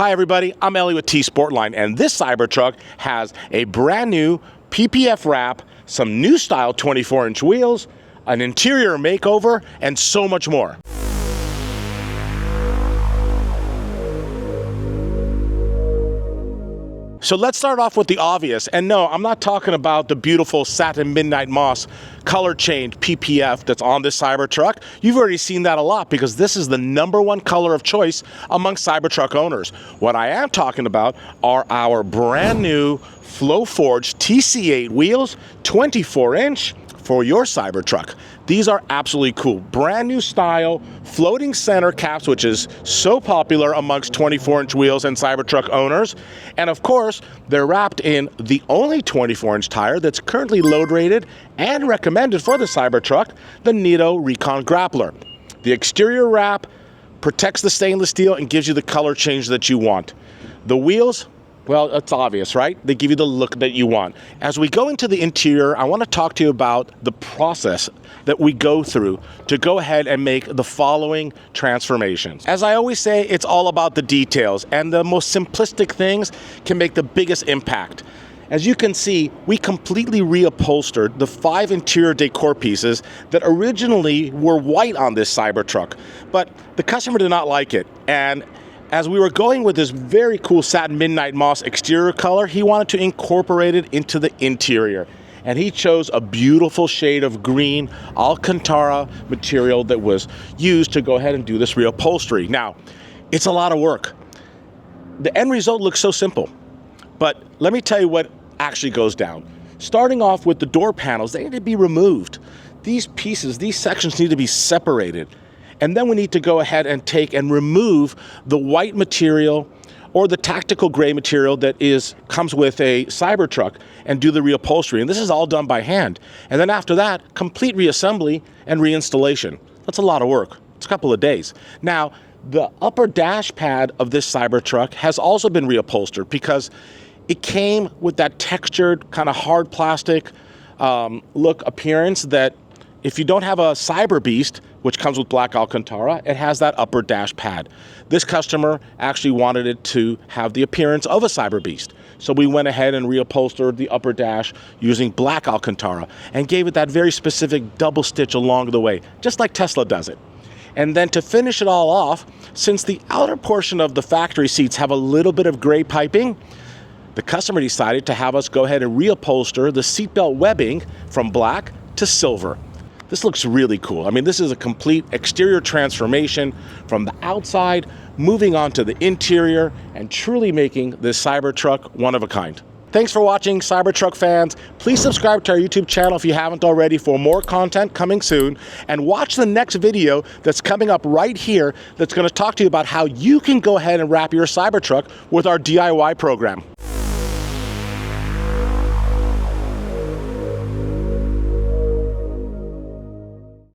Hi everybody, I'm Ellie with T-sportline, and this Cybertruck has a brand new PPF wrap, some new style 24-inch wheels, an interior makeover, and so much more. So let's start off with the obvious, and no, I'm not talking about the beautiful Satin Midnight Moss color change PPF that's on this Cybertruck. You've already seen that a lot because this is the #1 color of choice among Cybertruck owners. What I am talking about are our brand new Flow Forged TC8 wheels, 24-inch for your Cybertruck. These are absolutely cool. Brand new style, floating center caps, which is so popular amongst 24-inch wheels and Cybertruck owners. And of course, they're wrapped in the only 24-inch tire that's currently load rated and recommended for the Cybertruck, the Nitto Recon Grappler. The exterior wrap protects the stainless steel and gives you the color change that you want. The wheels, well, it's obvious, right? They give you the look that you want. As we go into the interior, I want to talk to you about the process that we go through to go ahead and make the following transformations. As I always say, it's all about the details, and the most simplistic things can make the biggest impact. As you can see, we completely reupholstered the 5 interior decor pieces that originally were white on this Cybertruck, but the customer did not like it. And as we were going with this very cool Satin Midnight Moss exterior color, he wanted to incorporate it into the interior. And he chose a beautiful shade of green Alcantara material that was used to go ahead and do this reupholstery. Now, it's a lot of work. The end result looks so simple, but let me tell you what actually goes down. Starting off with the door panels, they need to be removed. These pieces, these sections need to be separated. And then we need to go ahead and take and remove the white material or the tactical gray material that comes with a Cybertruck and do the reupholstery. And this is all done by hand. And then after that, complete reassembly and reinstallation. That's a lot of work. It's a couple of days. Now, the upper dash pad of this Cybertruck has also been reupholstered because it came with that textured kind of hard plastic look appearance that if you don't have a Cyber Beast, which comes with black Alcantara, it has that upper dash pad. This customer actually wanted it to have the appearance of a Cyber Beast. So we went ahead and reupholstered the upper dash using black Alcantara and gave it that very specific double stitch along the way, just like Tesla does it. And then to finish it all off, since the outer portion of the factory seats have a little bit of gray piping, the customer decided to have us go ahead and reupholster the seatbelt webbing from black to silver. This looks really cool. I mean, this is a complete exterior transformation from the outside, moving on to the interior, and truly making this Cybertruck one of a kind. Thanks for watching, Cybertruck fans. Please subscribe to our YouTube channel if you haven't already for more content coming soon. And watch the next video that's coming up right here that's going to talk to you about how you can go ahead and wrap your Cybertruck with our DIY program.